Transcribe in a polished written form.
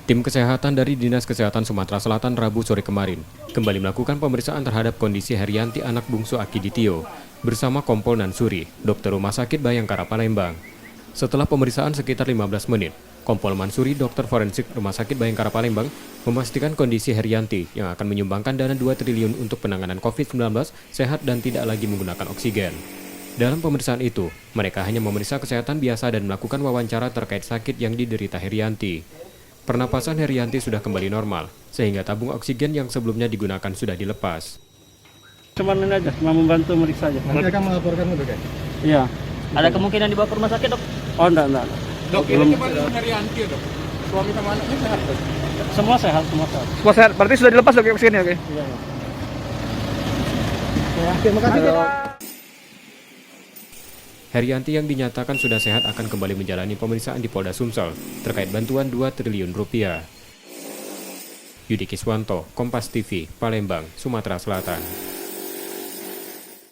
Tim kesehatan dari Dinas Kesehatan Sumatera Selatan Rabu sore kemarin kembali melakukan pemeriksaan terhadap kondisi Herianti anak bungsu Akiditio bersama Kompol Nansuri, Dokter Rumah Sakit Bayangkara Palembang. Setelah pemeriksaan sekitar 15 menit, Kompol Mansuri, Dokter Forensik Rumah Sakit Bayangkara Palembang, memastikan kondisi Herianti yang akan menyumbangkan dana 2 triliun untuk penanganan COVID-19 sehat dan tidak lagi menggunakan oksigen. Dalam pemeriksaan itu, mereka hanya memeriksa kesehatan biasa dan melakukan wawancara terkait sakit yang diderita Herianti. Pernapasan Herianti sudah kembali normal, sehingga tabung oksigen yang sebelumnya digunakan sudah dilepas. Cuma ini aja, cuma membantu meriksa aja. Nanti akan melaporkan dok ya? Iya. Ada kemungkinan dibawa ke rumah sakit, Dok? Oh, enggak. Dok, Belum. ini cuma Herianti dok? Suami sama anaknya sehat dok? Semua sehat, semua sehat. Semua sehat, berarti sudah dilepas dok oksigennya, oke? Iya. Terima kasih dok. Herianti yang dinyatakan sudah sehat akan kembali menjalani pemeriksaan di Polda Sumsel terkait bantuan 2 triliun rupiah. Yudi Kiswanto, Kompas TV, Palembang, Sumatera Selatan.